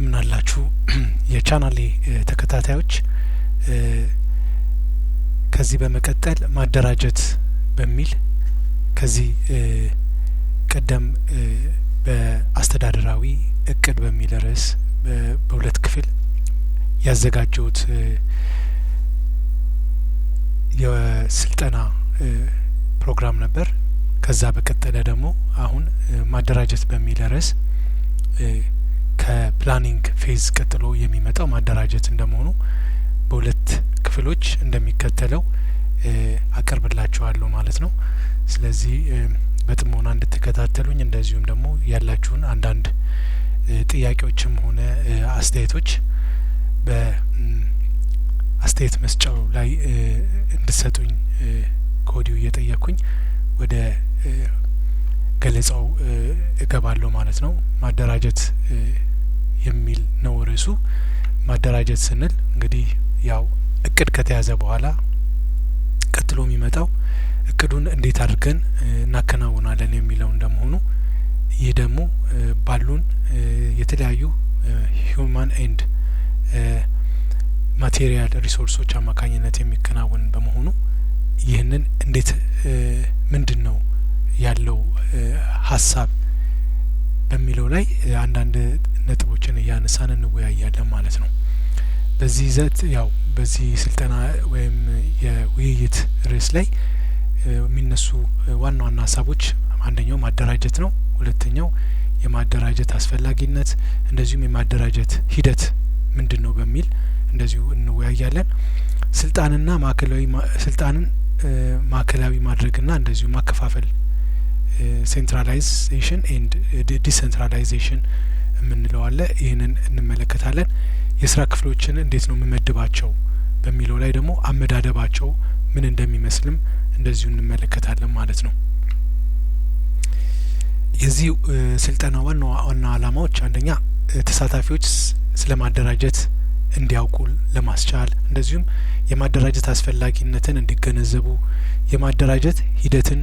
እንደምን አላችሁ የቻናሌ ተከታታዮች። ከዚህ በመቀጠል ማደራጀት በሚል ከዚህ ቀደም በአስተዳደራዊ እቅድ በሚል ርዕስ በሁለት ክፍል ያዘጋጀሁት የስልጠና ፕሮግራም ነበር። ከዛ በቀጠለ ደግሞ አሁን ማደራጀት በሚል ርዕስ ከፕላኒንግ ፌዝ ቀጥሎ የሚመጣው ማደራጀት እንደመሆኑ በሁለት ክፍሎች እንደሚከተለው አቀርብላችኋለሁ ማለት ነው። ስለዚህ በጥሞና እንድትከታተሉኝ እንደዚሁም ደግሞ ያላችሁን አንዳንድ ጥያቄዎችም ሆነ አስተያየቶች በአስተያየት መስጫው ላይ እንድትሰጡኝ ከወዲሁ እየጠየቅኩኝ ወደ ገለጻው እገባለሁ ማለት ነው። ማደራጀት የሚል ነው ርዕሱ። ማደራጀት ስንል እንግዲህ ያው እቅድ ከተያዘ በኋላ ቀጥሎ የሚመጣው እቅዱን እንዴት አድርገን እናከናውናለን የሚለው እንደመሆኑ ይህ ደግሞ ባሉን የተለያዩ ሂውማን ኤንድ ማቴሪያል ሪሶርሶች አማካኝነት የሚከናወን በመሆኑ ይህንን እንዴት ምንድነው ያለው ሀሳብ በሚለው ላይ አንዳንድ ነጥቦችን እያነሳን እንወያያለን ማለት ነው። በዚህ ይዘት ያው በዚህ ስልጠና ወይም የውይይት ርዕስ ላይ የሚነሱ ዋና ዋና ሀሳቦች አንደኛው ማደራጀት ነው። ሁለተኛው የማደራጀት አስፈላጊነት እንደዚሁም የማደራጀት ሂደት ምንድነው በሚል እንደዚሁ እንወያያለን። ስልጣንን ማዕከላዊ ማድረግና እንደዚሁ ማከፋፈል ሴንትራላይዜሽን ኤንድ ዲሴንትራላይዜሽን የምንለው አለ። ይህንን እንመለከታለን። የስራ ክፍሎችን እንዴት ነው የምመድባቸው በሚለው ላይ ደግሞ አመዳደባቸው ምን እንደሚመስልም እንደዚሁ እንመለከታለን ማለት ነው። የዚህ ስልጠና ዋና ዋና አላማዎች አንደኛ ተሳታፊዎች ስለ ማደራጀት እንዲያውቁ ለማስቻል እንደዚሁም የማደራጀት አስፈላጊነትን እንዲገነዘቡ የማደራጀት ሂደትን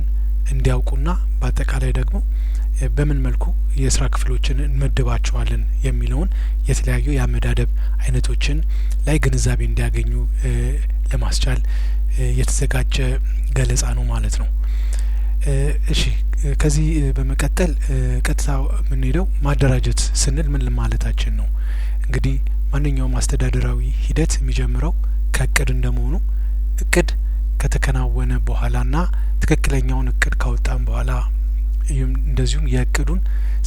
እንዲያውቁና በአጠቃላይ ደግሞ በምን መልኩ የስራ ክፍሎችን እንመድባቸዋለን የሚለውን የተለያዩ የአመዳደብ አይነቶችን ላይ ግንዛቤ እንዲያገኙ ለማስቻል የተዘጋጀ ገለጻ ነው ማለት ነው። እሺ ከዚህ በመቀጠል ቀጥታ የምንሄደው ማደራጀት ስንል ምን ማለታችን ነው? እንግዲህ ማንኛውም አስተዳደራዊ ሂደት የሚጀምረው ከእቅድ እንደመሆኑ እቅድ ከተከናወነ በኋላና ትክክለኛውን እቅድ ካወጣን በኋላ እንደዚሁም የእቅዱን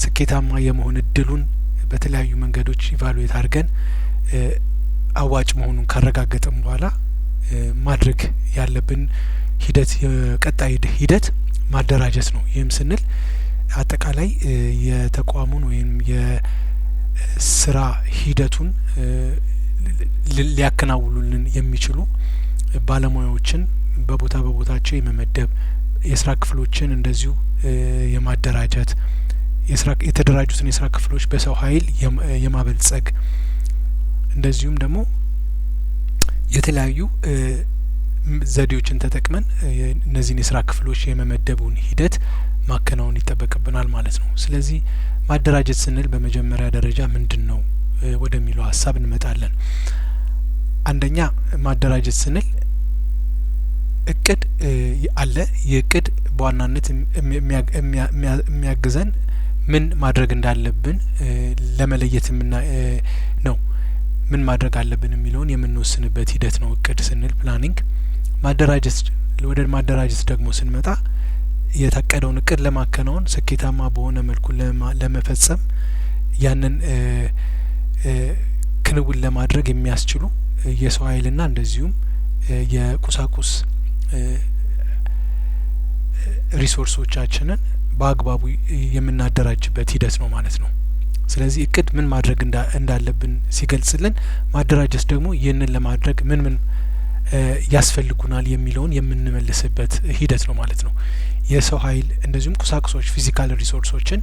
ስኬታማ የመሆን እድሉን በተለያዩ መንገዶች ኢቫሉዌት አድርገን አዋጭ መሆኑን ካረጋገጥን በኋላ ማድረግ ያለብን ሂደት የቀጣይ ሂደት ማደራጀት ነው። ይህም ስንል አጠቃላይ የተቋሙን ወይም የስራ ሂደቱን ሊያከናውኑልን የሚችሉ ባለሙያዎችን በቦታቸው የመመደብ የስራ ክፍሎችን እንደዚሁ የማደራጀት የተደራጁትን የስራ ክፍሎች በሰው ኃይል የማበልጸግ እንደዚሁም ደግሞ የተለያዩ ዘዴዎችን ተጠቅመን እነዚህን የስራ ክፍሎች የመመደቡን ሂደት ማከናወን ይጠበቅብናል ማለት ነው። ስለዚህ ማደራጀት ስንል በመጀመሪያ ደረጃ ምንድነው ወደሚለው ሀሳብ እንመጣለን። አንደኛ ማደራጀት ስንል እቅድ አለ። የእቅድ በዋናነት የሚያግዘን ምን ማድረግ እንዳለብን ለመለየት ነው። ምን ማድረግ አለብን የሚለውን የምንወስንበት ሂደት ነው እቅድ ስንል ፕላኒንግ። ወደ ማደራጀት ደግሞ ስንመጣ የታቀደውን እቅድ ለማከናወን ስኬታማ በሆነ መልኩ ለመፈጸም ያንን ክንውን ለማድረግ የሚያስችሉ የሰው ኃይልና እንደዚሁም የቁሳቁስ ሪሶርሶቻችንን በአግባቡ የምናደራጅበት ሂደት ነው ማለት ነው። ስለዚህ እቅድ ምን ማድረግ እንዳለብን ሲገልጽልን፣ ማደራጀት ደግሞ ይህንን ለማድረግ ምን ያስፈልጉናል የሚለውን የምንመልስበት ሂደት ነው ማለት ነው። የሰው ኃይል እንደዚሁም ቁሳቁሶች ፊዚካል ሪሶርሶችን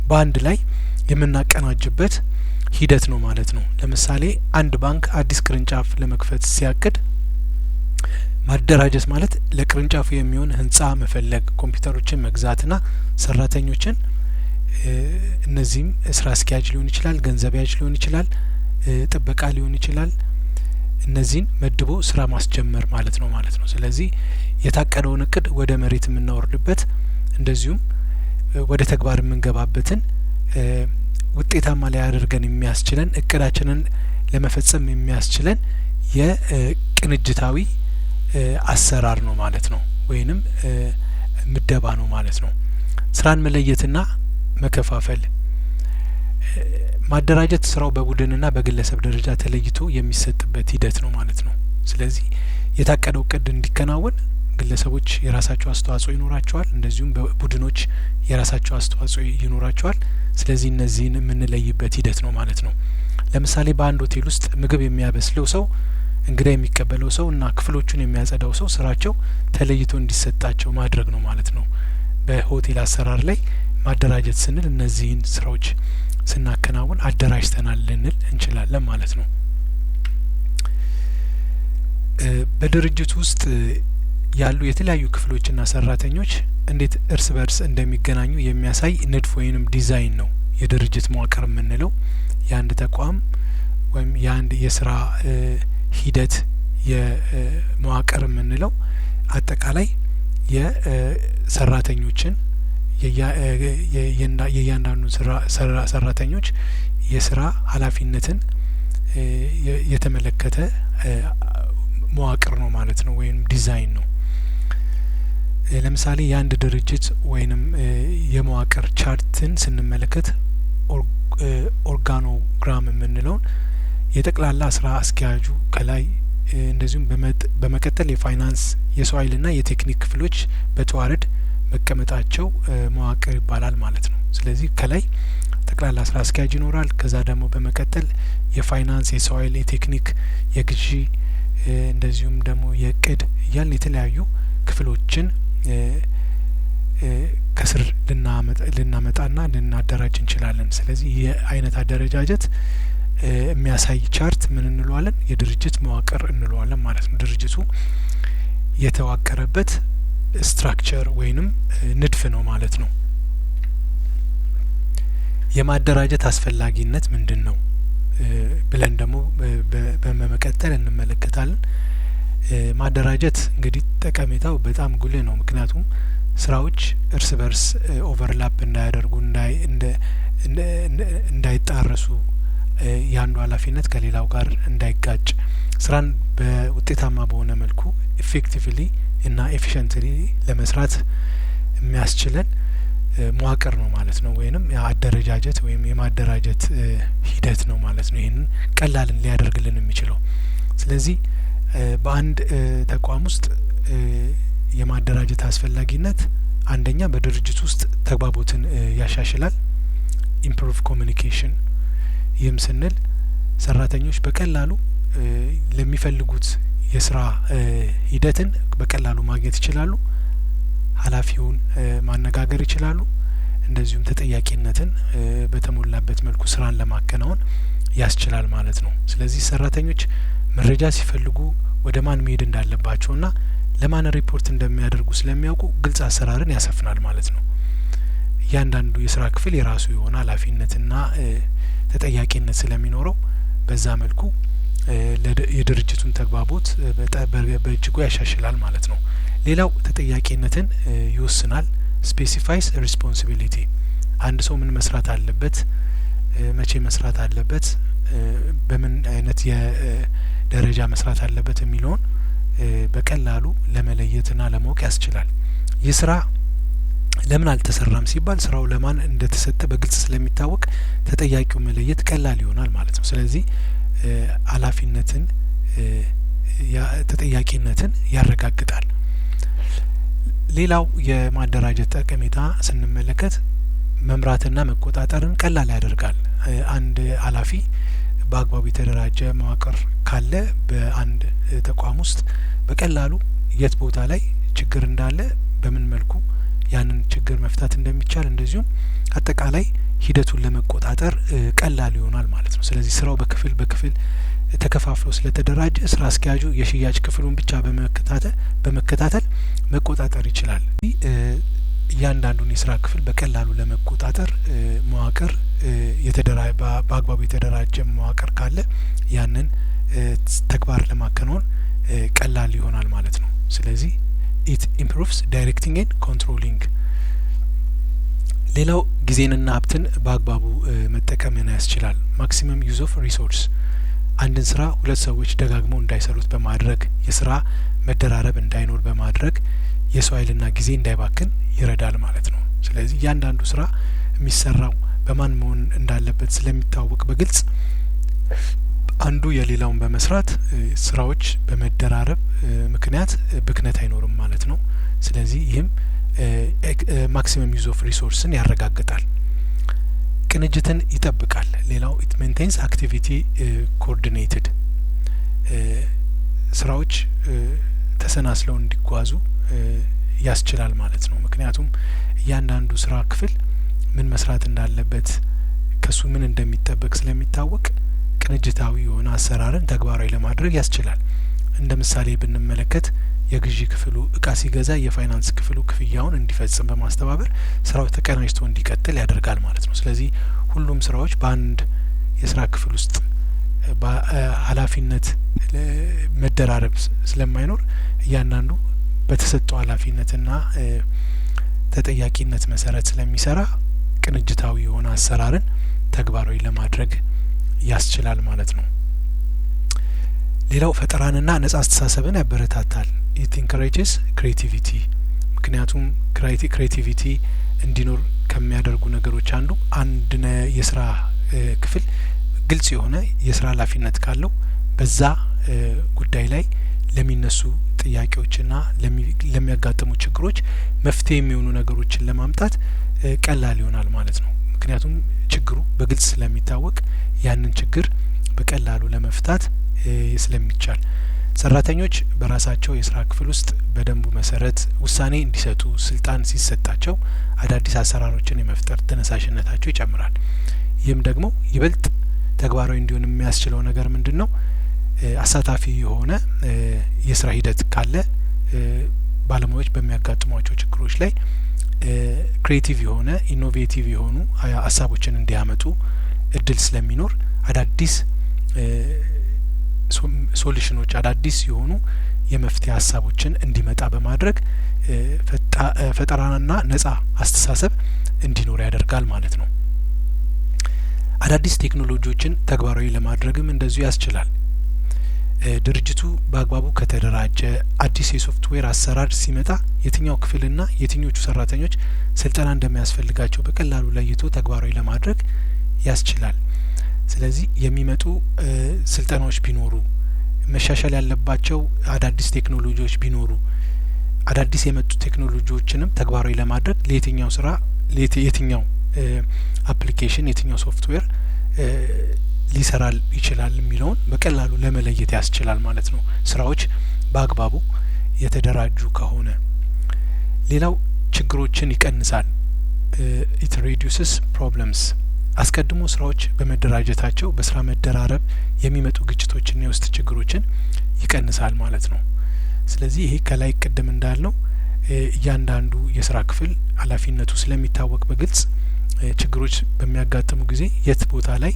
በአንድ ላይ የምናቀናጅበት ሂደት ነው ማለት ነው። ለምሳሌ አንድ ባንክ አዲስ ቅርንጫፍ ለመክፈት ሲያቅድ ማደራጀት ማለት ለቅርንጫፉ የሚሆን ህንጻ መፈለግ፣ ኮምፒውተሮችን መግዛትና ሰራተኞችን እነዚህም ስራ አስኪያጅ ሊሆን ይችላል፣ ገንዘብ ያዥ ሊሆን ይችላል፣ ጥበቃ ሊሆን ይችላል። እነዚህን መድቦ ስራ ማስጀመር ማለት ነው። ስለዚህ የታቀደውን እቅድ ወደ መሬት የምናወርድበት እንደዚሁም ወደ ተግባር የምንገባበትን ውጤታማ ሊያደርገን የሚያስችለን እቅዳችንን ለመፈጸም የሚያስችለን የቅንጅታዊ አሰራር ነው ማለት ነው፣ ወይንም ምደባ ነው ማለት ነው። ስራን መለየትና መከፋፈል ማደራጀት ስራው በቡድንና በግለሰብ ደረጃ ተለይቶ የሚሰጥበት ሂደት ነው ማለት ነው። ስለዚህ የታቀደው እቅድ እንዲከናወን ግለሰቦች የራሳቸው አስተዋጽኦ ይኖራቸዋል፣ እንደዚሁም በቡድኖች የራሳቸው አስተዋጽኦ ይኖራቸዋል። ስለዚህ እነዚህን የምንለይበት ሂደት ነው ማለት ነው። ለምሳሌ በአንድ ሆቴል ውስጥ ምግብ የሚያበስለው ሰው፣ እንግዳ የሚቀበለው ሰው እና ክፍሎቹን የሚያጸዳው ሰው ስራቸው ተለይቶ እንዲሰጣቸው ማድረግ ነው ማለት ነው። በሆቴል አሰራር ላይ ማደራጀት ስንል እነዚህን ስራዎች ስናከናውን አደራጅተናል ልንል እንችላለን ማለት ነው። በድርጅት ውስጥ ያሉ የተለያዩ ክፍሎችና ሰራተኞች እንዴት እርስ በርስ እንደሚገናኙ የሚያሳይ ንድፍ ወይንም ዲዛይን ነው የድርጅት መዋቅር የምንለው። የአንድ ተቋም ወይም የአንድ የስራ ሂደት የመዋቅር የምንለው አጠቃላይ የሰራተኞችን የእያንዳንዱ ሰራተኞች የስራ ኃላፊነትን የተመለከተ መዋቅር ነው ማለት ነው፣ ወይም ዲዛይን ነው። ለምሳሌ የአንድ ድርጅት ወይንም የመዋቅር ቻርትን ስንመለከት ኦርጋኖግራም የምንለውን የጠቅላላ ስራ አስኪያጁ ከላይ እንደዚሁም በመቀጠል የፋይናንስ የሰው ኃይልና የቴክኒክ ክፍሎች በተዋረድ መቀመጣቸው መዋቅር ይባላል ማለት ነው። ስለዚህ ከላይ ጠቅላላ ስራ አስኪያጅ ይኖራል። ከዛ ደግሞ በመቀጠል የፋይናንስ የሰው ኃይል፣ የቴክኒክ፣ የግዢ እንደዚሁም ደግሞ የእቅድ እያልን የተለያዩ ክፍሎችን ከስር ልናመጣና ልናደራጅ እንችላለን። ስለዚህ ይህ አይነት አደረጃጀት የሚያሳይ ቻርት ምን እንለዋለን? የድርጅት መዋቅር እንለዋለን ማለት ነው። ድርጅቱ የተዋቀረበት ስትራክቸር ወይንም ንድፍ ነው ማለት ነው። የማደራጀት አስፈላጊነት ምንድን ነው ብለን ደግሞ በመቀጠል እንመለከታለን። ማደራጀት እንግዲህ ጠቀሜታው በጣም ጉልህ ነው። ምክንያቱም ስራዎች እርስ በርስ ኦቨርላፕ እንዳያደርጉ፣ እንዳይጣረሱ፣ የአንዱ ኃላፊነት ከሌላው ጋር እንዳይጋጭ፣ ስራን በውጤታማ በሆነ መልኩ ኢፌክቲቭሊ እና ኤፊሽንትሊ ለመስራት የሚያስችለን መዋቅር ነው ማለት ነው። ወይንም የአደረጃጀት ወይም የማደራጀት ሂደት ነው ማለት ነው። ይህንን ቀላልን ሊያደርግልን የሚችለው። ስለዚህ በአንድ ተቋም ውስጥ የማደራጀት አስፈላጊነት አንደኛ በድርጅት ውስጥ ተግባቦትን ያሻሽላል፣ ኢምፕሩቭ ኮሚኒኬሽን። ይህም ስንል ሰራተኞች በቀላሉ ለሚፈልጉት የስራ ሂደትን በቀላሉ ማግኘት ይችላሉ፣ ኃላፊውን ማነጋገር ይችላሉ፣ እንደዚሁም ተጠያቂነትን በተሞላበት መልኩ ስራን ለማከናወን ያስችላል ማለት ነው። ስለዚህ ሰራተኞች መረጃ ሲፈልጉ ወደ ማን መሄድ እንዳለባቸውና ለማን ሪፖርት እንደሚያደርጉ ስለሚያውቁ ግልጽ አሰራርን ያሰፍናል ማለት ነው። እያንዳንዱ የስራ ክፍል የራሱ የሆነ ኃላፊነትና ተጠያቂነት ስለሚኖረው በዛ መልኩ የድርጅቱን ተግባቦት በእጅጉ ያሻሽላል ማለት ነው። ሌላው ተጠያቂነትን ይወስናል። ስፔሲፋይስ ሪስፖንሲቢሊቲ። አንድ ሰው ምን መስራት አለበት፣ መቼ መስራት አለበት፣ በምን አይነት የደረጃ መስራት አለበት የሚለውን በቀላሉ ለመለየትና ለማወቅ ያስችላል። ይህ ስራ ለምን አልተሰራም ሲባል ስራው ለማን እንደተሰጠ በግልጽ ስለሚታወቅ ተጠያቂው መለየት ቀላል ይሆናል ማለት ነው። ስለዚህ ኃላፊነትን ተጠያቂነትን ያረጋግጣል። ሌላው የማደራጀት ጠቀሜታ ስንመለከት መምራትና መቆጣጠርን ቀላል ያደርጋል። አንድ ኃላፊ በአግባቡ የተደራጀ መዋቅር ካለ በአንድ ተቋም ውስጥ በቀላሉ የት ቦታ ላይ ችግር እንዳለ፣ በምን መልኩ ያንን ችግር መፍታት እንደሚቻል፣ እንደዚሁም አጠቃላይ ሂደቱን ለመቆጣጠር ቀላል ይሆናል ማለት ነው። ስለዚህ ስራው በክፍል ተከፋፍሎ ስለተደራጀ ስራ አስኪያጁ የሽያጭ ክፍሉን ብቻ በመከታተል መቆጣጠር ይችላል። እያንዳንዱን የስራ ክፍል በቀላሉ ለመቆጣጠር መዋቅር በአግባቡ የተደራጀ መዋቅር ካለ ያንን ተግባር ለማከናወን ቀላል ይሆናል ማለት ነው። ስለዚህ it improves directing and controlling። ሌላው ጊዜንና ሀብትን በአግባቡ መጠቀምን ያስችላል። ማክሲመም ዩዝ ኦፍ ሪሶርስ አንድን ስራ ሁለት ሰዎች ደጋግመው እንዳይሰሩት በማድረግ የስራ መደራረብ እንዳይኖር በማድረግ የሰው ኃይልና ጊዜ እንዳይባክን ይረዳል ማለት ነው። ስለዚህ እያንዳንዱ ስራ የሚሰራው በማን መሆን እንዳለበት ስለሚታወቅ በግልጽ አንዱ የሌላውን በመስራት ስራዎች በመደራረብ ምክንያት ብክነት አይኖርም ማለት ነው። ስለዚህ ይህም ማክሲመም ዩዝ ኦፍ ሪሶርስን ያረጋግጣል። ቅንጅትን ይጠብቃል። ሌላው ኢት ሜንቴንስ አክቲቪቲ ኮኦርዲኔትድ ስራዎች ተሰናስለው እንዲጓዙ ያስችላል ማለት ነው። ምክንያቱም እያንዳንዱ ስራ ክፍል ምን መስራት እንዳለበት ከሱ ምን እንደሚጠበቅ ስለሚታወቅ ቅንጅታዊ የሆነ አሰራርን ተግባራዊ ለማድረግ ያስችላል። እንደ ምሳሌ ብንመለከት የግዢ ክፍሉ እቃ ሲገዛ የፋይናንስ ክፍሉ ክፍያውን እንዲፈጽም በማስተባበር ስራው ተቀናጅቶ እንዲቀጥል ያደርጋል ማለት ነው። ስለዚህ ሁሉም ስራዎች በአንድ የስራ ክፍል ውስጥ ኃላፊነት መደራረብ ስለማይኖር እያንዳንዱ በተሰጠው ኃላፊነትና ተጠያቂነት መሰረት ስለሚሰራ ቅንጅታዊ የሆነ አሰራርን ተግባራዊ ለማድረግ ያስችላል ማለት ነው። ሌላው ፈጠራንና ነጻ አስተሳሰብን ያበረታታል። ኢት ኢንከሬጅስ ክሬቲቪቲ ምክንያቱም ክሬቲቪቲ እንዲኖር ከሚያደርጉ ነገሮች አንድ የስራ ክፍል ግልጽ የሆነ የስራ ኃላፊነት ካለው በዛ ጉዳይ ላይ ለሚነሱ ጥያቄዎችና ለሚያጋጥሙ ችግሮች መፍትሄ የሚሆኑ ነገሮችን ለማምጣት ቀላል ይሆናል ማለት ነው። ምክንያቱም ችግሩ በግልጽ ስለሚታወቅ ያንን ችግር በቀላሉ ለመፍታት ስለሚቻል ሰራተኞች በራሳቸው የስራ ክፍል ውስጥ በደንቡ መሰረት ውሳኔ እንዲሰጡ ስልጣን ሲሰጣቸው አዳዲስ አሰራሮችን የመፍጠር ተነሳሽነታቸው ይጨምራል። ይህም ደግሞ ይበልጥ ተግባራዊ እንዲሆን የሚያስችለው ነገር ምንድነው? አሳታፊ የሆነ የስራ ሂደት ካለ ባለሙያዎች በሚያጋጥሟቸው ችግሮች ላይ ክሬቲቭ የሆነ ኢኖቬቲቭ የሆኑ ሀሳቦችን እንዲያመጡ እድል ስለሚኖር አዳዲስ ሶሉሽኖች አዳዲስ የሆኑ የመፍትሄ ሀሳቦችን እንዲመጣ በማድረግ ፈጠራና ነጻ አስተሳሰብ እንዲኖር ያደርጋል ማለት ነው። አዳዲስ ቴክኖሎጂዎችን ተግባራዊ ለማድረግም እንደዚሁ ያስችላል። ድርጅቱ በአግባቡ ከተደራጀ አዲስ የሶፍትዌር አሰራር ሲመጣ የትኛው ክፍልና የትኞቹ ሰራተኞች ስልጠና እንደሚያስፈልጋቸው በቀላሉ ለይቶ ተግባራዊ ለማድረግ ያስችላል። ስለዚህ የሚመጡ ስልጠናዎች ቢኖሩ መሻሻል ያለባቸው አዳዲስ ቴክኖሎጂዎች ቢኖሩ አዳዲስ የመጡ ቴክኖሎጂዎችንም ተግባራዊ ለማድረግ ለየትኛው ስራ የትኛው አፕሊኬሽን የትኛው ሶፍትዌር ሊሰራ ይችላል የሚለውን በቀላሉ ለመለየት ያስችላል ማለት ነው። ስራዎች በአግባቡ የተደራጁ ከሆነ ሌላው ችግሮችን ይቀንሳል። ኢት ሪዲዩስስ ፕሮብለምስ አስቀድሞ ስራዎች በመደራጀታቸው በስራ መደራረብ የሚመጡ ግጭቶችና የውስጥ ችግሮችን ይቀንሳል ማለት ነው። ስለዚህ ይሄ ከላይ ቅድም እንዳልነው እያንዳንዱ የስራ ክፍል ኃላፊነቱ ስለሚታወቅ በግልጽ ችግሮች በሚያጋጥሙ ጊዜ የት ቦታ ላይ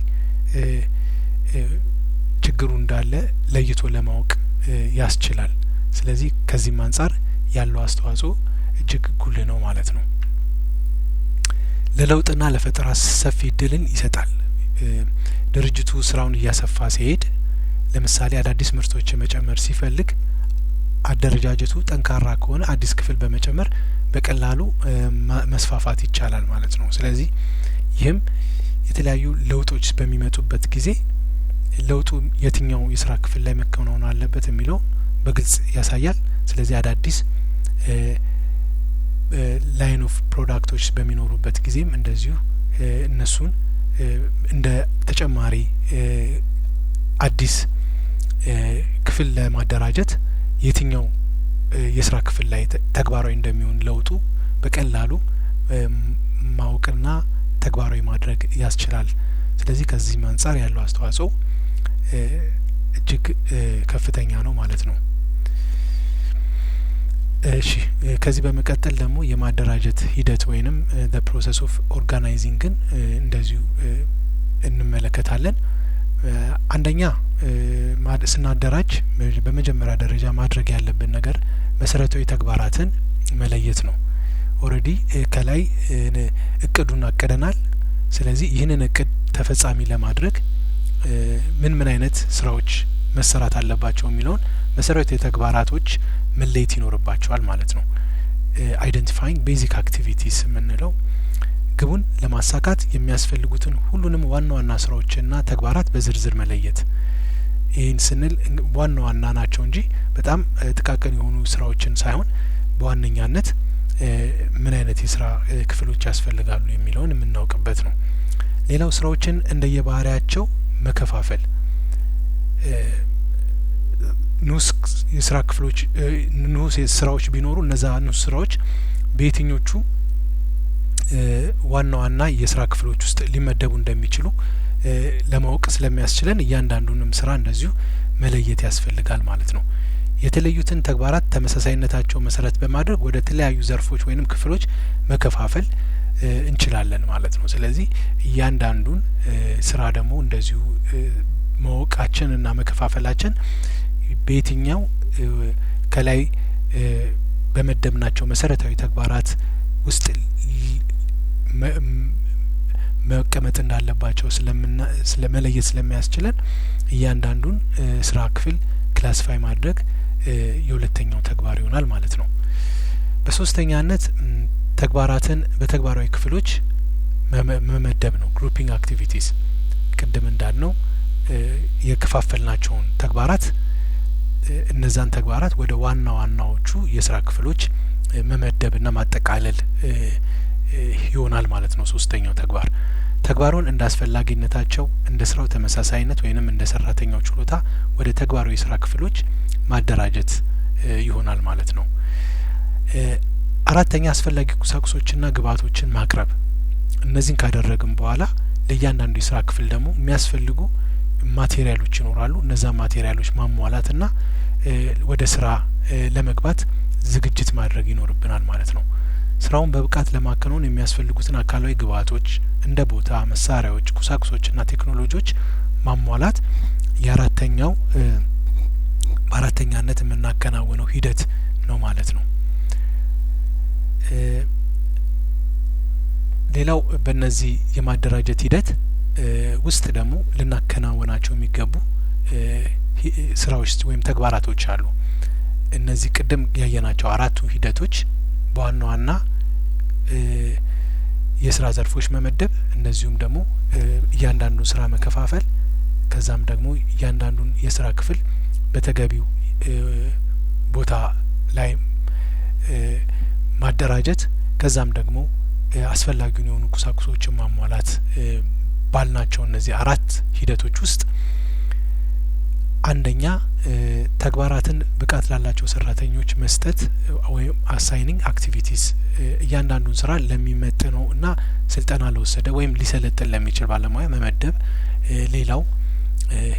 ችግሩ እንዳለ ለይቶ ለማወቅ ያስችላል። ስለዚህ ከዚህም አንጻር ያለው አስተዋጽኦ እጅግ ጉልህ ነው ማለት ነው። ለለውጥና ለፈጠራ ሰፊ እድልን ይሰጣል። ድርጅቱ ስራውን እያሰፋ ሲሄድ ለምሳሌ አዳዲስ ምርቶችን መጨመር ሲፈልግ አደረጃጀቱ ጠንካራ ከሆነ አዲስ ክፍል በመጨመር በቀላሉ መስፋፋት ይቻላል ማለት ነው። ስለዚህ ይህም የተለያዩ ለውጦች በሚመጡበት ጊዜ ለውጡ የትኛው የስራ ክፍል ላይ መከናወን አለበት የሚለው በግልጽ ያሳያል። ስለዚህ አዳዲስ ላይን ኦፍ ፕሮዳክቶች በሚኖሩበት ጊዜም እንደዚሁ እነሱን እንደ ተጨማሪ አዲስ ክፍል ለማደራጀት የትኛው የስራ ክፍል ላይ ተግባራዊ እንደሚሆን ለውጡ በቀላሉ ማወቅና ተግባራዊ ማድረግ ያስችላል። ስለዚህ ከዚህም አንጻር ያለው አስተዋጽኦ እጅግ ከፍተኛ ነው ማለት ነው። እሺ ከዚህ በመቀጠል ደግሞ የማደራጀት ሂደት ወይንም the process of organizingን እንደዚሁ እንመለከታለን። አንደኛ ስናደራጅ በመጀመሪያ ደረጃ ማድረግ ያለብን ነገር መሰረታዊ ተግባራትን መለየት ነው። ኦሬዲ ከላይ እቅዱን አቅደናል። ስለዚህ ይህንን እቅድ ተፈጻሚ ለማድረግ ምን አይነት ስራዎች መሰራት አለባቸው የሚለውን መሰረታዊ ተግባራቶች መለየት ይኖርባቸዋል ማለት ነው። አይደንቲፋይንግ ቤዚክ አክቲቪቲስ የምንለው ግቡን ለማሳካት የሚያስፈልጉትን ሁሉንም ዋና ዋና ስራዎችና ተግባራት በዝርዝር መለየት። ይህን ስንል ዋና ዋና ናቸው እንጂ በጣም ጥቃቅን የሆኑ ስራዎችን ሳይሆን በዋነኛነት ምን አይነት የስራ ክፍሎች ያስፈልጋሉ የሚለውን የምናውቅበት ነው። ሌላው ስራዎችን እንደየባህሪያቸው መከፋፈል። ንዑስ የስራ ክፍሎች ንዑስ ስራዎች ቢኖሩ እነዛ ንዑስ ስራዎች በየትኞቹ ዋና ዋና የስራ ክፍሎች ውስጥ ሊመደቡ እንደሚችሉ ለማወቅ ስለሚያስችለን እያንዳንዱንም ስራ እንደዚሁ መለየት ያስፈልጋል ማለት ነው። የተለዩትን ተግባራት ተመሳሳይነታቸው መሰረት በማድረግ ወደ ተለያዩ ዘርፎች ወይንም ክፍሎች መከፋፈል እንችላለን ማለት ነው። ስለዚህ እያንዳንዱን ስራ ደግሞ እንደዚሁ ማወቃችን እና መከፋፈላችን በየትኛው ከላይ በመደብናቸው መሰረታዊ ተግባራት ውስጥ መቀመጥ እንዳለባቸው ስለመለየት ስለሚያስችለን እያንዳንዱን ስራ ክፍል ክላሲፋይ ማድረግ የሁለተኛው ተግባር ይሆናል ማለት ነው። በሶስተኛነት ተግባራትን በተግባራዊ ክፍሎች መመደብ ነው። ግሩፒንግ አክቲቪቲስ ቅድም እንዳልነው የከፋፈልናቸውን ተግባራት እነዛን ተግባራት ወደ ዋና ዋናዎቹ የስራ ክፍሎች መመደብና ማጠቃለል ይሆናል ማለት ነው። ሶስተኛው ተግባር ተግባሩን እንደ አስፈላጊነታቸው እንደ ስራው ተመሳሳይነት ወይንም እንደ ሰራተኛው ችሎታ ወደ ተግባራዊ የስራ ክፍሎች ማደራጀት ይሆናል ማለት ነው። አራተኛ አስፈላጊ ቁሳቁሶችና ግብዓቶችን ማቅረብ። እነዚህን ካደረግን በኋላ ለእያንዳንዱ የስራ ክፍል ደግሞ የሚያስፈልጉ ማቴሪያሎች ይኖራሉ። እነዛ ማቴሪያሎች ማሟላትና ወደ ስራ ለመግባት ዝግጅት ማድረግ ይኖርብናል ማለት ነው። ስራውን በብቃት ለማከናወን የሚያስፈልጉትን አካላዊ ግብዓቶች እንደ ቦታ፣ መሳሪያዎች፣ ቁሳቁሶችና ቴክኖሎጂዎች ማሟላት የአራተኛው በአራተኛነት የምናከናውነው ሂደት ነው ማለት ነው። ሌላው በእነዚህ የማደራጀት ሂደት ውስጥ ደግሞ ልናከናውናቸው የሚገቡ ስራዎች ወይም ተግባራቶች አሉ። እነዚህ ቅድም ያየናቸው አራቱ ሂደቶች በዋና ዋና የስራ ዘርፎች መመደብ፣ እንደዚሁም ደግሞ እያንዳንዱን ስራ መከፋፈል፣ ከዛም ደግሞ እያንዳንዱን የስራ ክፍል በተገቢው ቦታ ላይ ማደራጀት፣ ከዛም ደግሞ አስፈላጊውን የሆኑ ቁሳቁሶችን ማሟላት ባልናቸው እነዚህ አራት ሂደቶች ውስጥ አንደኛ ተግባራትን ብቃት ላላቸው ሰራተኞች መስጠት ወይም አሳይኒንግ አክቲቪቲስ እያንዳንዱን ስራ ለሚመጥነው እና ስልጠና ለወሰደ ወይም ሊሰለጥን ለሚችል ባለሙያ መመደብ ሌላው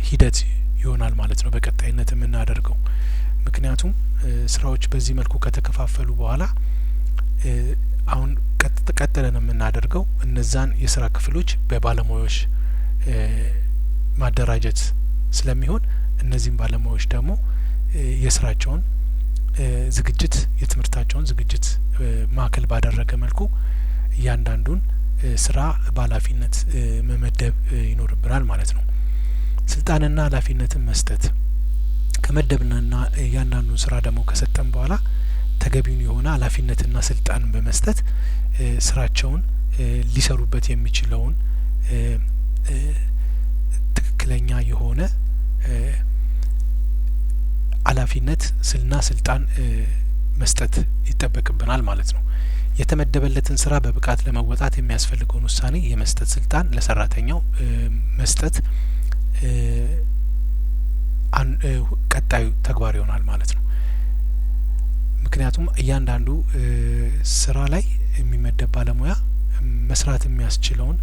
ሂደት ይሆናል ማለት ነው በቀጣይነት የምናደርገው። ምክንያቱም ስራዎች በዚህ መልኩ ከተከፋፈሉ በኋላ አሁን ቀጥለን የምናደርገው እነዛን የስራ ክፍሎች በባለሙያዎች ማደራጀት ስለሚሆን እነዚህም ባለሙያዎች ደግሞ የስራቸውን ዝግጅት የትምህርታቸውን ዝግጅት ማዕከል ባደረገ መልኩ እያንዳንዱን ስራ በኃላፊነት መመደብ ይኖርብናል ማለት ነው። ስልጣንና ኃላፊነትን መስጠት ከመደብንና እያንዳንዱን ስራ ደግሞ ከሰጠን በኋላ ተገቢውን የሆነ ኃላፊነትና ስልጣን በመስጠት ስራቸውን ሊሰሩበት የሚችለውን ትክክለኛ የሆነ ኃላፊነት ስልና ስልጣን መስጠት ይጠበቅብናል ማለት ነው። የተመደበለትን ስራ በብቃት ለመወጣት የሚያስፈልገውን ውሳኔ የመስጠት ስልጣን ለሰራተኛው መስጠት ቀጣዩ ተግባር ይሆናል ማለት ነው። ምክንያቱም እያንዳንዱ ስራ ላይ የሚመደብ ባለሙያ መስራት የሚያስችለውን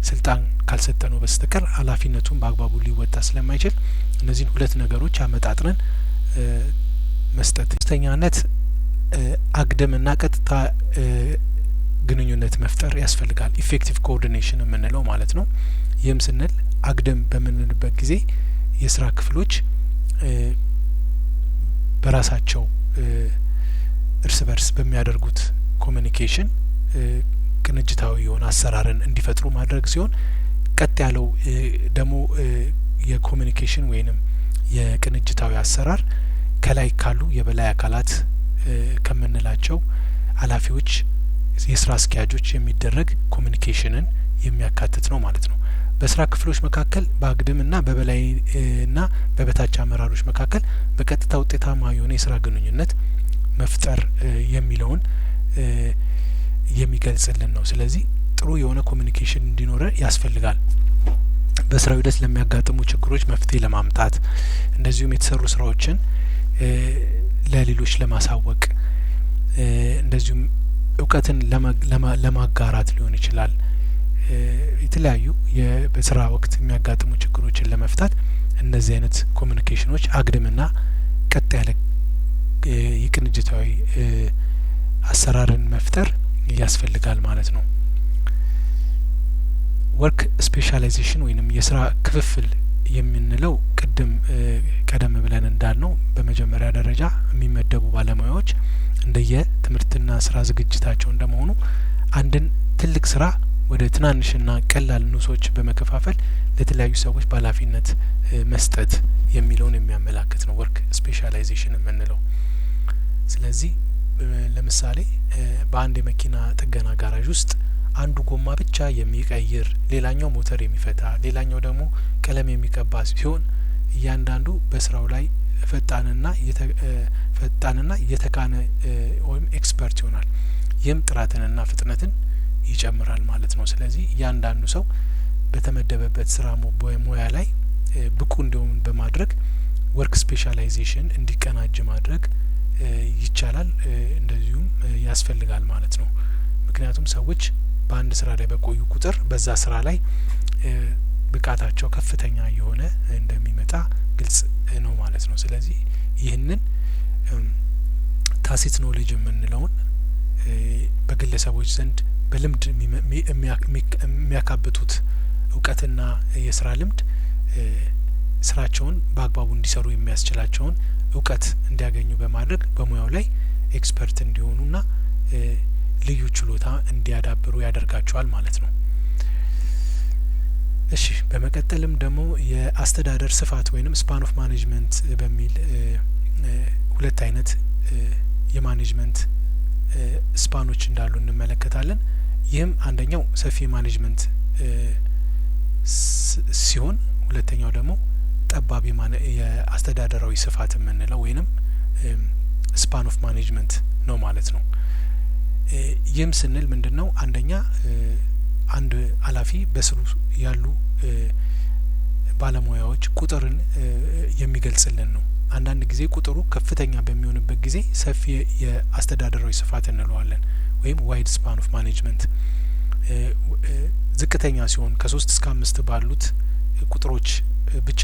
ስልጣን ካልሰጠነው በስተቀር ኃላፊነቱን በአግባቡ ሊወጣ ስለማይችል እነዚህን ሁለት ነገሮች አመጣጥነን መስጠት። ሶስተኛነት አግድምና ቀጥታ ግንኙነት መፍጠር ያስፈልጋል። ኢፌክቲቭ ኮኦርዲኔሽን የምንለው ማለት ነው። ይህም ስንል አግድም በምንልበት ጊዜ የስራ ክፍሎች በራሳቸው እርስ በርስ በሚያደርጉት ኮሚኒኬሽን ቅንጅታዊ የሆነ አሰራርን እንዲፈጥሩ ማድረግ ሲሆን ቀጥ ያለው ደግሞ የኮሚኒኬሽን ወይንም የቅንጅታዊ አሰራር ከላይ ካሉ የበላይ አካላት ከምንላቸው ኃላፊዎች የስራ አስኪያጆች የሚደረግ ኮሚኒኬሽንን የሚያካትት ነው ማለት ነው። በስራ ክፍሎች መካከል በአግድምና በበላይና በበታች አመራሮች መካከል በቀጥታ ውጤታማ የሆነ የስራ ግንኙነት መፍጠር የሚለውን የሚገልጽልን ነው። ስለዚህ ጥሩ የሆነ ኮሚኒኬሽን እንዲኖረ ያስፈልጋል። በስራው ሂደት ለሚያጋጥሙ ችግሮች መፍትሄ ለማምጣት እንደዚሁም የተሰሩ ስራዎችን ለሌሎች ለማሳወቅ እንደዚሁም እውቀትን ለማጋራት ሊሆን ይችላል። የተለያዩ በስራ ወቅት የሚያጋጥሙ ችግሮችን ለመፍታት እነዚህ አይነት ኮሚኒኬሽኖች አግድምና ቀጥ ያለ የቅንጅታዊ አሰራርን መፍጠር ያስፈልጋል ማለት ነው። ወርክ ስፔሻላይዜሽን ወይንም የስራ ክፍፍል የምንለው ቅድም ቀደም ብለን እንዳልነው በመጀመሪያ ደረጃ የሚመደቡ ባለሙያዎች እንደየ ትምህርትና ስራ ዝግጅታቸው እንደመሆኑ አንድን ትልቅ ስራ ወደ ትናንሽና ቀላል ንኡሶች በመከፋፈል ለተለያዩ ሰዎች በኃላፊነት መስጠት የሚለውን የሚያመላክት ነው ወርክ ስፔሻላይዜሽን የምንለው። ስለዚህ ለምሳሌ በአንድ የመኪና ጥገና ጋራዥ ውስጥ አንዱ ጎማ ብቻ የሚቀይር፣ ሌላኛው ሞተር የሚፈታ፣ ሌላኛው ደግሞ ቀለም የሚቀባ ሲሆን እያንዳንዱ በስራው ላይ ፈጣንና የተካነ ወይም ኤክስፐርት ይሆናል። ይህም ጥራትንና ፍጥነትን ይጨምራል ማለት ነው። ስለዚህ እያንዳንዱ ሰው በተመደበበት ስራ ሙያ ላይ ብቁ እንዲሆን በማድረግ ወርክ ስፔሻላይዜሽን እንዲቀናጅ ማድረግ ይቻላል፣ እንደዚሁም ያስፈልጋል ማለት ነው። ምክንያቱም ሰዎች በአንድ ስራ ላይ በቆዩ ቁጥር በዛ ስራ ላይ ብቃታቸው ከፍተኛ የሆነ እንደሚመጣ ግልጽ ነው ማለት ነው። ስለዚህ ይህንን ታሲት ኖሌጅ የምንለውን በግለሰቦች ዘንድ በልምድ የሚያካብቱት እውቀትና የስራ ልምድ ስራቸውን በአግባቡ እንዲሰሩ የሚያስችላቸውን እውቀት እንዲያገኙ በማድረግ በሙያው ላይ ኤክስፐርት እንዲሆኑና ልዩ ችሎታ እንዲያዳብሩ ያደርጋቸዋል ማለት ነው። እሺ፣ በመቀጠልም ደግሞ የአስተዳደር ስፋት ወይንም ስፓን ኦፍ ማኔጅመንት በሚል ሁለት አይነት የማኔጅመንት ስፓኖች እንዳሉ እንመለከታለን። ይህም አንደኛው ሰፊ ማኔጅመንት ሲሆን ሁለተኛው ደግሞ ጠባብ የአስተዳደራዊ ስፋት የምንለው ወይንም ስፓን ኦፍ ማኔጅመንት ነው ማለት ነው። ይህም ስንል ምንድነው? አንደኛ አንድ ኃላፊ በስሩ ያሉ ባለሙያዎች ቁጥርን የሚገልጽልን ነው። አንዳንድ ጊዜ ቁጥሩ ከፍተኛ በሚሆንበት ጊዜ ሰፊ የአስተዳደራዊ ስፋት እንለዋለን ወይም ዋይድ ስፓን ኦፍ ማኔጅመንት። ዝቅተኛ ሲሆን ከ3 እስከ 5 ባሉት ቁጥሮች ብቻ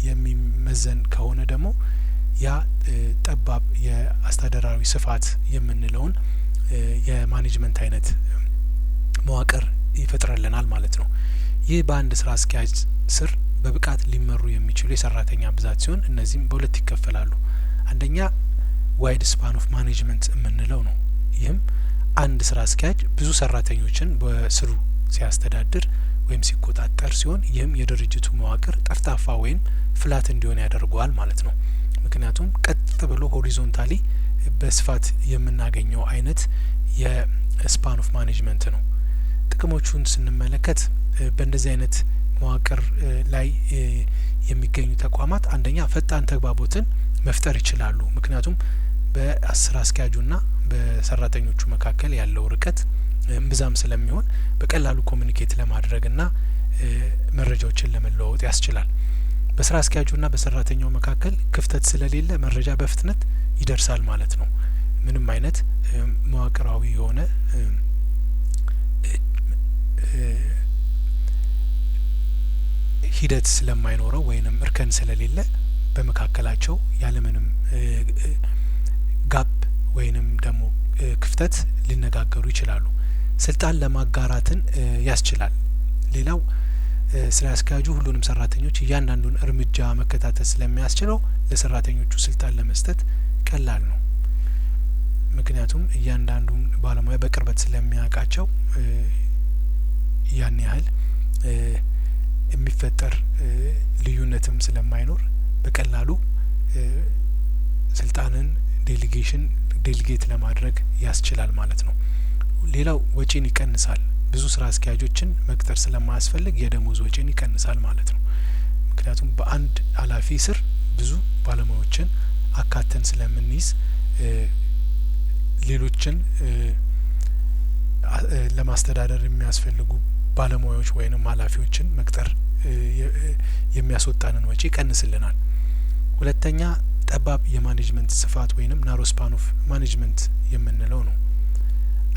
የሚመዘን ከሆነ ደግሞ ያ ጠባብ የአስተዳደራዊ ስፋት የምንለውን የማኔጅመንት አይነት መዋቅር ይፈጥርልናል ማለት ነው። ይህ በአንድ ስራ አስኪያጅ ስር በብቃት ሊመሩ የሚችሉ የሰራተኛ ብዛት ሲሆን እነዚህም በሁለት ይከፈላሉ። አንደኛ ዋይድ ስፓን ኦፍ ማኔጅመንት የምንለው ነው። ይህም አንድ ስራ አስኪያጅ ብዙ ሰራተኞችን በስሩ ሲያስተዳድር ወይም ሲቆጣጠር ሲሆን ይህም የድርጅቱ መዋቅር ጠፍጣፋ ወይም ፍላት እንዲሆን ያደርገዋል ማለት ነው። ምክንያቱም ቀጥ ብሎ ሆሪዞንታሊ በስፋት የምናገኘው አይነት የስፓን ኦፍ ማኔጅመንት ነው። ጥቅሞቹን ስንመለከት በእንደዚህ አይነት መዋቅር ላይ የሚገኙ ተቋማት አንደኛ ፈጣን ተግባቦትን መፍጠር ይችላሉ። ምክንያቱም በስራ አስኪያጁና በሰራተኞቹ መካከል ያለው ርቀት እምብዛም ስለሚሆን በቀላሉ ኮሚኒኬት ለማድረግና መረጃዎችን ለመለዋወጥ ያስችላል። በስራ አስኪያጁና በሰራተኛው መካከል ክፍተት ስለሌለ መረጃ በፍጥነት ይደርሳል ማለት ነው። ምንም አይነት መዋቅራዊ የሆነ ሂደት ስለማይኖረው ወይንም እርከን ስለሌለ በመካከላቸው ያለምንም ጋፕ ወይንም ደግሞ ክፍተት ሊነጋገሩ ይችላሉ። ስልጣን ለማጋራትን ያስችላል። ሌላው ስራ አስኪያጁ ሁሉንም ሰራተኞች እያንዳንዱን እርምጃ መከታተል ስለሚያስችለው ለሰራተኞቹ ስልጣን ለመስጠት ቀላል ነው። ምክንያቱም እያንዳንዱን ባለሙያ በቅርበት ስለሚያውቃቸው ያን ያህል የሚፈጠር ልዩነትም ስለማይኖር በቀላሉ ስልጣንን ዴሊጌት ለማድረግ ያስችላል ማለት ነው። ሌላው ወጪን ይቀንሳል። ብዙ ስራ አስኪያጆችን መቅጠር ስለማያስፈልግ የደሞዝ ወጪን ይቀንሳል ማለት ነው። ምክንያቱም በአንድ ኃላፊ ስር ብዙ ባለሙያዎችን አካተን ስለምንይዝ ሌሎችን ለማስተዳደር የሚያስፈልጉ ባለሙያዎች ወይንም ኃላፊዎችን መቅጠር የሚያስወጣንን ወጪ ይቀንስልናል። ሁለተኛ ጠባብ የማኔጅመንት ስፋት ወይንም ናሮ ስፓን ኦፍ ማኔጅመንት የምንለው ነው።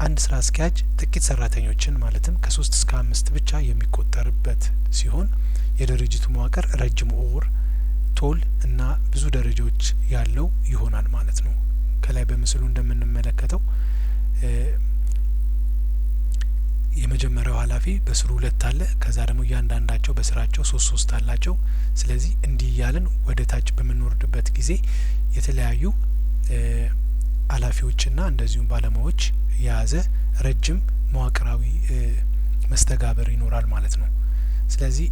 አንድ ስራ አስኪያጅ ጥቂት ሰራተኞችን ማለትም ከ3 እስከ 5 ብቻ የሚቆጠርበት ሲሆን የድርጅቱ መዋቅር ረጅም ኦር ቶል እና ብዙ ደረጃዎች ያለው ይሆናል ማለት ነው። ከላይ በምስሉ እንደምንመለከተው የመጀመሪያው ኃላፊ በስሩ 2 አለ። ከዛ ደግሞ እያንዳንዳቸው በስራቸው 3 አላቸው። ስለዚህ እንዲህ እያልን ወደ ታች በምንወርድበት ጊዜ የተለያዩ ኃላፊዎችና እንደዚሁም ባለሙያዎች የያዘ ረጅም መዋቅራዊ መስተጋብር ይኖራል ማለት ነው። ስለዚህ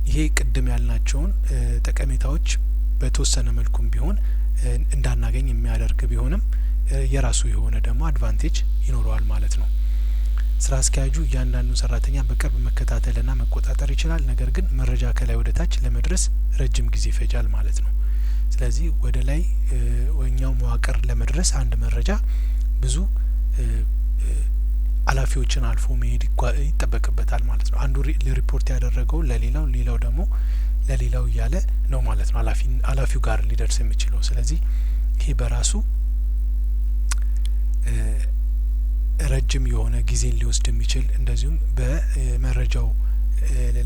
ይሄ ቅድም ያልናቸውን ጠቀሜታዎች በተወሰነ መልኩም ቢሆን እንዳናገኝ የሚያደርግ ቢሆንም የራሱ የሆነ ደግሞ አድቫንቴጅ ይኖረዋል ማለት ነው። ስራ አስኪያጁ እያንዳንዱ ሰራተኛ በቅርብ መከታተልና መቆጣጠር ይችላል። ነገር ግን መረጃ ከላይ ወደ ታች ለመድረስ ረጅም ጊዜ ይፈጃል ማለት ነው። ስለዚህ ወደ ላይ ወኛው መዋቅር ለመድረስ አንድ መረጃ ብዙ ኃላፊዎችን አልፎ መሄድ ይጠበቅበታል ማለት ነው። አንዱ ሪፖርት ያደረገው ለሌላው፣ ሌላው ደግሞ ለሌላው እያለ ነው ማለት ነው ኃላፊው ጋር ሊደርስ የሚችለው። ስለዚህ ይሄ በራሱ ረጅም የሆነ ጊዜን ሊወስድ የሚችል እንደዚሁም በመረጃው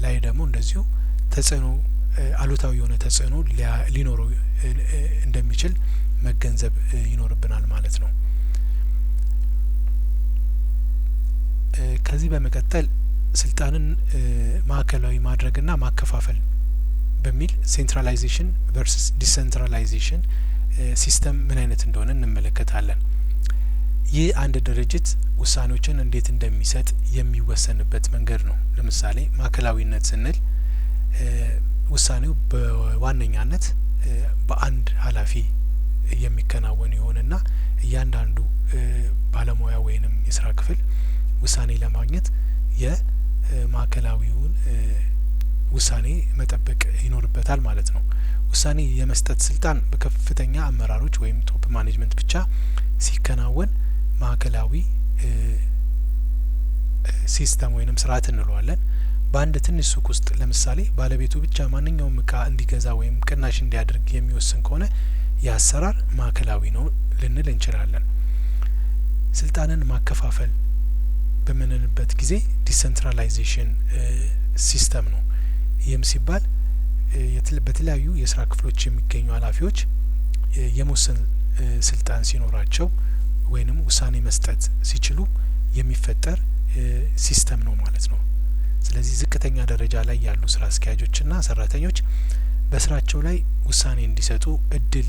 ላይ ደግሞ እንደዚሁ ተጽዕኖ አሉታዊ የሆነ ተጽዕኖ ሊኖረው እንደሚችል መገንዘብ ይኖርብናል ማለት ነው። ከዚህ በመቀጠል ስልጣንን ማዕከላዊ ማድረግና ማከፋፈል በሚል ሴንትራላይዜሽን ቨርስስ ዲሴንትራላይዜሽን ሲስተም ምን አይነት እንደሆነ እንመለከታለን። ይህ አንድ ድርጅት ውሳኔዎችን እንዴት እንደሚሰጥ የሚወሰንበት መንገድ ነው። ለምሳሌ ማዕከላዊነት ስንል ውሳኔው በዋነኛነት በአንድ ኃላፊ የሚከናወን ይሆንና እያንዳንዱ ባለሙያ ወይንም የስራ ክፍል ውሳኔ ለማግኘት የማዕከላዊውን ውሳኔ መጠበቅ ይኖርበታል ማለት ነው። ውሳኔ የመስጠት ስልጣን በከፍተኛ አመራሮች ወይም ቶፕ ማኔጅመንት ብቻ ሲከናወን ማዕከላዊ ሲስተም ወይንም ስርዓት እንለዋለን። በአንድ ትንሽ ሱቅ ውስጥ ለምሳሌ ባለቤቱ ብቻ ማንኛውም እቃ እንዲገዛ ወይም ቅናሽ እንዲያደርግ የሚወስን ከሆነ የአሰራር ማዕከላዊ ነው ልንል እንችላለን። ስልጣንን ማከፋፈል በምንልበት ጊዜ ዲሴንትራላይዜሽን ሲስተም ነው። ይህም ሲባል በተለያዩ የስራ ክፍሎች የሚገኙ ኃላፊዎች የመወሰን ስልጣን ሲኖራቸው ወይንም ውሳኔ መስጠት ሲችሉ የሚፈጠር ሲስተም ነው ማለት ነው። ስለዚህ ዝቅተኛ ደረጃ ላይ ያሉ ስራ አስኪያጆችና ሰራተኞች በስራቸው ላይ ውሳኔ እንዲሰጡ እድል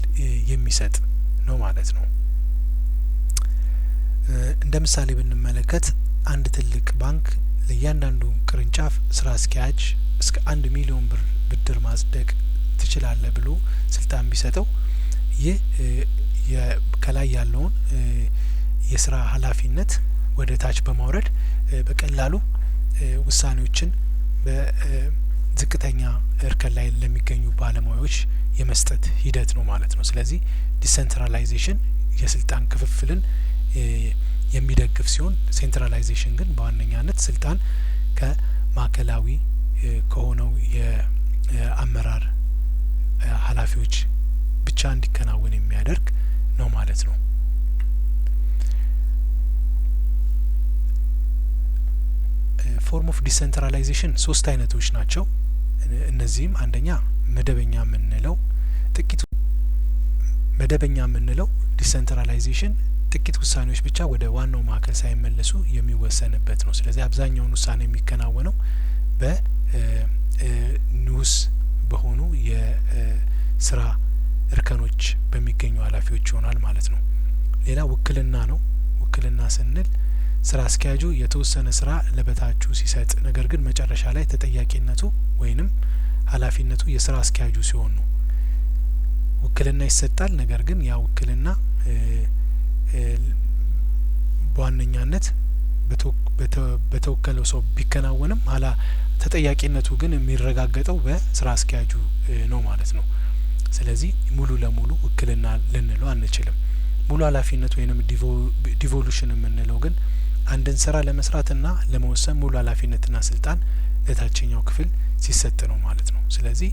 የሚሰጥ ነው ማለት ነው። እንደ ምሳሌ ብንመለከት አንድ ትልቅ ባንክ ለእያንዳንዱ ቅርንጫፍ ስራ አስኪያጅ እስከ 1 ሚሊዮን ብር ብድር ማጽደቅ ትችላለህ ብሎ ስልጣን ቢሰጠው ይህ ከላይ ያለውን የስራ ኃላፊነት ወደ ታች በማውረድ በቀላሉ ውሳኔዎችን በዝቅተኛ እርከን ላይ ለሚገኙ ባለሙያዎች የመስጠት ሂደት ነው ማለት ነው። ስለዚህ ዲሴንትራላይዜሽን የስልጣን ክፍፍልን የሚደግፍ ሲሆን ሴንትራላይዜሽን ግን በዋነኛነት ስልጣን ከማዕከላዊ ከሆነው የአመራር ኃላፊዎች ብቻ እንዲከናወን የሚያደርግ ነው ማለት ነው። ፎርም ኦፍ ዲሴንትራላይዜሽን 3 አይነቶች ናቸው። እነዚህም አንደኛ መደበኛ የምንለው ዲሴንትራላይዜሽን ጥቂት ውሳኔዎች ብቻ ወደ ዋናው ማዕከል ሳይመለሱ የሚወሰንበት ነው። ስለዚህ አብዛኛውን ውሳኔ የሚከናወነው በንዑስ በሆኑ የስራ እርከኖች በሚገኙ ኃላፊዎች ይሆናል ማለት ነው። ሌላ ውክልና ነው። ውክልና ስንል ስራ አስኪያጁ የተወሰነ ስራ ለበታቹ ሲሰጥ፣ ነገር ግን መጨረሻ ላይ ተጠያቂነቱ ወይንም ኃላፊነቱ የስራ አስኪያጁ ሲሆን ነው። ውክልና ይሰጣል። ነገር ግን ያ ውክልና በዋነኛነት በተወከለው ሰው ቢከናወንም ተጠያቂነቱ ግን የሚረጋገጠው በስራ አስኪያጁ ነው ማለት ነው። ስለዚህ ሙሉ ለሙሉ ውክልና ልንለው አንችልም። ሙሉ ኃላፊነት ወይንም ዲቮሉሽን የምንለው ግን አንድን ስራ ለመስራትና ለመወሰን ሙሉ ኃላፊነትና ስልጣን ለታችኛው ክፍል ሲሰጥ ነው ማለት ነው። ስለዚህ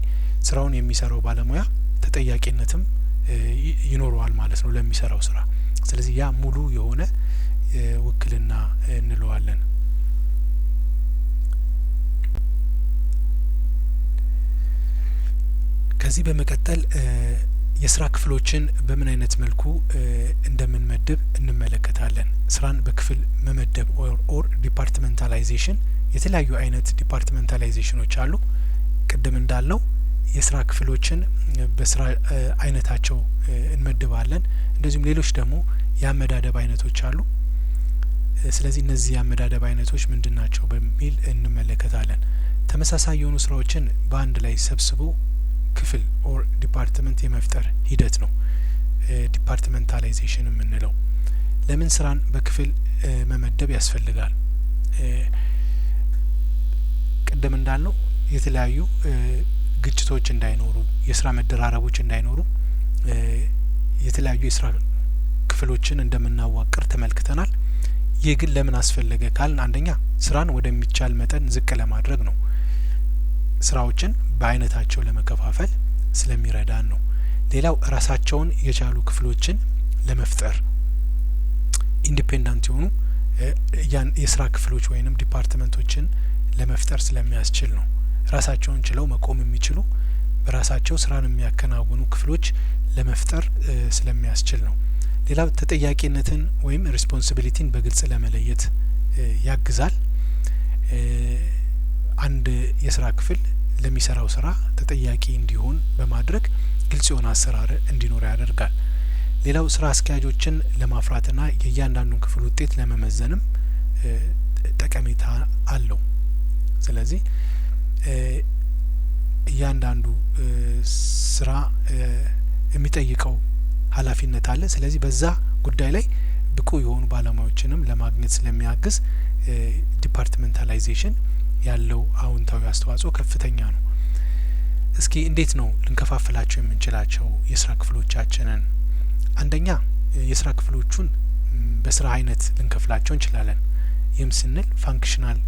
ስራውን የሚሰራው ባለሙያ ተጠያቂነትም ይኖረዋል ማለት ነው ለሚሰራው ስራ። ስለዚህ ያ ሙሉ የሆነ ውክልና እንለዋለን። ከዚህ በመቀጠል የስራ ክፍሎችን በምን አይነት መልኩ እንደምንመድብ እንመለከታለን። ስራን በክፍል መመደብ ኦር ዲፓርትመንታላይዜሽን፣ የተለያዩ አይነት ዲፓርትመንታላይዜሽኖች አሉ። ቅድም እንዳልነው የስራ ክፍሎችን በስራ አይነታቸው እንመድባለን። እንደዚሁም ሌሎች ደግሞ የአመዳደብ አይነቶች አሉ። ስለዚህ እነዚህ የአመዳደብ አይነቶች ምንድን ናቸው በሚል እንመለከታለን። ተመሳሳይ የሆኑ ስራዎችን በአንድ ላይ ሰብስቦ ክፍል ኦር ዲፓርትመንት የመፍጠር ሂደት ነው ዲፓርትመንታላይዜሽን የምንለው። ለምን ስራን በክፍል መመደብ ያስፈልጋል? ቅድም እንዳልነው የተለያዩ ግጭቶች እንዳይኖሩ፣ የስራ መደራረቦች እንዳይኖሩ የተለያዩ የስራ ክፍሎችን እንደምናዋቅር ተመልክተናል። ይህ ግን ለምን አስፈለገ ካልን አንደኛ ስራን ወደሚቻል መጠን ዝቅ ለማድረግ ነው። ስራዎችን በአይነታቸው ለመከፋፈል ስለሚረዳን ነው። ሌላው ራሳቸውን የቻሉ ክፍሎችን ለመፍጠር ኢንዲፔንዳንት የሆኑ የስራ ክፍሎች ወይንም ዲፓርትመንቶችን ለመፍጠር ስለሚያስችል ነው። ራሳቸውን ችለው መቆም የሚችሉ በራሳቸው ስራን የሚያከናውኑ ክፍሎች ለመፍጠር ስለሚያስችል ነው። ሌላው ተጠያቂነትን ወይም ሪስፖንሲቢሊቲን በግልጽ ለመለየት ያግዛል። አንድ የስራ ክፍል ለሚሰራው ስራ ተጠያቂ እንዲሆን በማድረግ ግልጽ የሆነ አሰራር እንዲኖር ያደርጋል። ሌላው ስራ አስኪያጆችን ለማፍራትና የእያንዳንዱን ክፍል ውጤት ለመመዘንም ጠቀሜታ አለው። ስለዚህ እያንዳንዱ ስራ የሚጠይቀው ኃላፊነት አለ። ስለዚህ በዛ ጉዳይ ላይ ብቁ የሆኑ ባለሙያዎችንም ለማግኘት ስለሚያግዝ ዲፓርትመንታላይዜሽን ያለው አዎንታዊ አስተዋጽኦ ከፍተኛ ነው። እስኪ እንዴት ነው ልንከፋፍላቸው የምንችላቸው የስራ ክፍሎቻችንን? አንደኛ የስራ ክፍሎቹን በስራ አይነት ልንከፍላቸው እንችላለን። ይህም ስንል ፋንክሽናል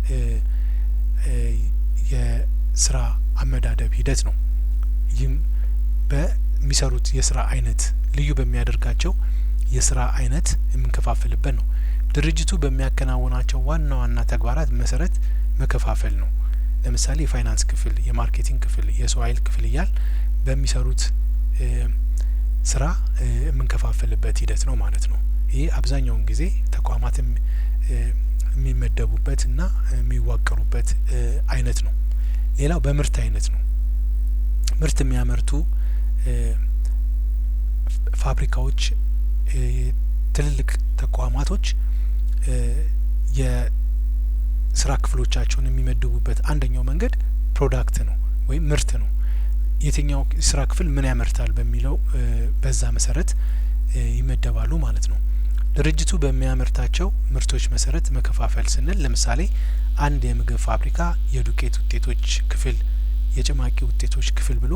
የስራ አመዳደብ ሂደት ነው። ይህም በሚሰሩት የስራ አይነት ልዩ በሚያደርጋቸው የስራ አይነት የምንከፋፍልበት ነው። ድርጅቱ በሚያከናውናቸው ዋና ዋና ተግባራት መሰረት መከፋፈል ነው። ለምሳሌ የፋይናንስ ክፍል፣ የማርኬቲንግ ክፍል፣ የሰው ኃይል ክፍል እያል በሚሰሩት ስራ የምንከፋፍልበት ሂደት ነው ማለት ነው። ይህ አብዛኛውን ጊዜ ተቋማት የሚመደቡበት እና የሚዋቀሩበት አይነት ነው። ሌላው በምርት አይነት ነው። ምርት የሚያመርቱ ፋብሪካዎች፣ ትልልቅ ተቋማቶች የስራ ክፍሎቻቸውን የሚመድቡበት አንደኛው መንገድ ፕሮዳክት ነው ወይም ምርት ነው። የትኛው ስራ ክፍል ምን ያመርታል በሚለው በዛ መሰረት ይመደባሉ ማለት ነው። ድርጅቱ በሚያመርታቸው ምርቶች መሰረት መከፋፈል ስንል ለምሳሌ አንድ የምግብ ፋብሪካ የዱቄት ውጤቶች ክፍል፣ የጭማቂ ውጤቶች ክፍል ብሎ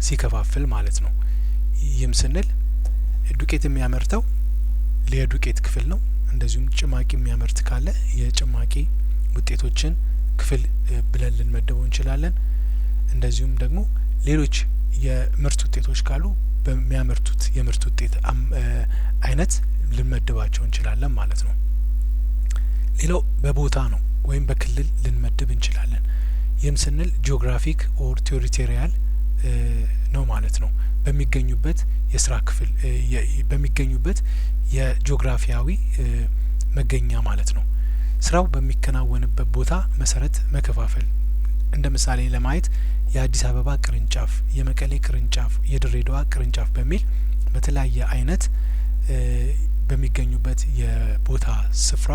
ሲከፋፍል ማለት ነው። ይህም ስንል ዱቄት የሚያመርተው የዱቄት ክፍል ነው። እንደዚሁም ጭማቂ የሚያመርት ካለ የጭማቂ ውጤቶችን ክፍል ብለን ልንመደበው እንችላለን። እንደዚሁም ደግሞ ሌሎች የምርት ውጤቶች ካሉ በሚያመርቱት የምርት ውጤት አይነት ልንመድባቸው እንችላለን ማለት ነው። ሌላው በቦታ ነው ወይም በክልል ልንመድብ እንችላለን። ይህም ስንል ጂኦግራፊክ ኦር ቴሪቶሪያል ነው ማለት ነው። በሚገኙበት የስራ ክፍል በሚገኙበት የጂኦግራፊያዊ መገኛ ማለት ነው። ስራው በሚከናወንበት ቦታ መሰረት መከፋፈል። እንደ ምሳሌ ለማየት የአዲስ አበባ ቅርንጫፍ፣ የመቀሌ ቅርንጫፍ፣ የድሬዳዋ ቅርንጫፍ በሚል በተለያየ አይነት በሚገኙበት የቦታ ስፍራ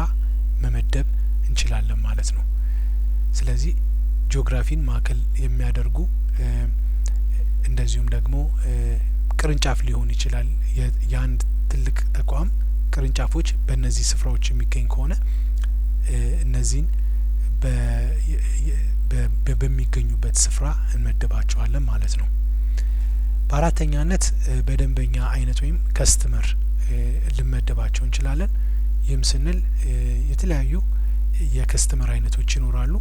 መመደብ እንችላለን ማለት ነው። ስለዚህ ጂኦግራፊን ማዕከል የሚያደርጉ እንደዚሁም ደግሞ ቅርንጫፍ ሊሆን ይችላል። የአንድ ትልቅ ተቋም ቅርንጫፎች በእነዚህ ስፍራዎች የሚገኝ ከሆነ እነዚህን በሚገኙበት ስፍራ እንመድባቸዋለን ማለት ነው። በአራተኛነት በደንበኛ አይነት ወይም ከስተመር ልንመድባቸው እንችላለን። ይህም ስንል የተለያዩ የከስተመር አይነቶች ይኖራሉ።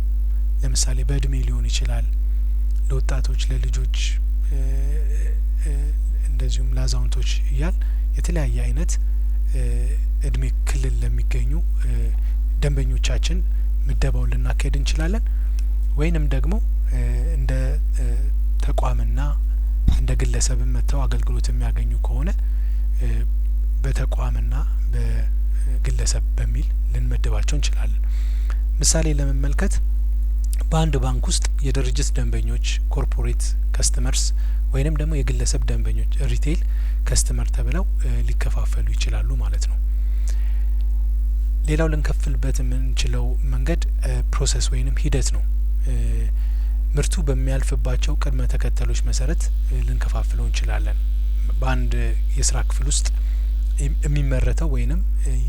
ለምሳሌ በእድሜ ሊሆን ይችላል፣ ለወጣቶች፣ ለልጆች እንደዚሁም ለአዛውንቶች እያል የተለያየ አይነት እድሜ ክልል ለሚገኙ ደንበኞቻችን ምደባውን ልናካሄድ እንችላለን። ወይንም ደግሞ እንደ ተቋምና እንደ ግለሰብም መጥተው አገልግሎት የሚያገኙ ከሆነ በተቋምና በግለሰብ በሚል ልንመድባቸው እንችላለን። ምሳሌ ለመመልከት በአንድ ባንክ ውስጥ የድርጅት ደንበኞች ኮርፖሬት ከስተመርስ ወይንም ደግሞ የግለሰብ ደንበኞች ሪቴል ከስተመር ተብለው ሊከፋፈሉ ይችላሉ ማለት ነው። ሌላው ልንከፍልበት የምንችለው መንገድ ፕሮሰስ ወይንም ሂደት ነው። ምርቱ በሚያልፍባቸው ቅድመ ተከተሎች መሰረት ልንከፋፍለው እንችላለን። በአንድ የስራ ክፍል ውስጥ የሚመረተው ወይንም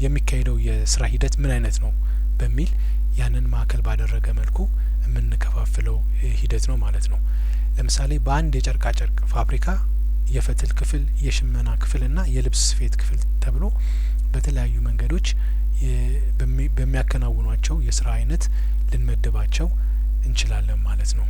የሚካሄደው የስራ ሂደት ምን አይነት ነው በሚል ያንን ማዕከል ባደረገ መልኩ የምንከፋፍለው ሂደት ነው ማለት ነው። ለምሳሌ በአንድ የጨርቃ ጨርቅ ፋብሪካ የፈትል ክፍል፣ የሽመና ክፍልና የልብስ ስፌት ክፍል ተብሎ በተለያዩ መንገዶች በሚያከናውኗቸው የስራ አይነት ልንመድባቸው እንችላለን ማለት ነው።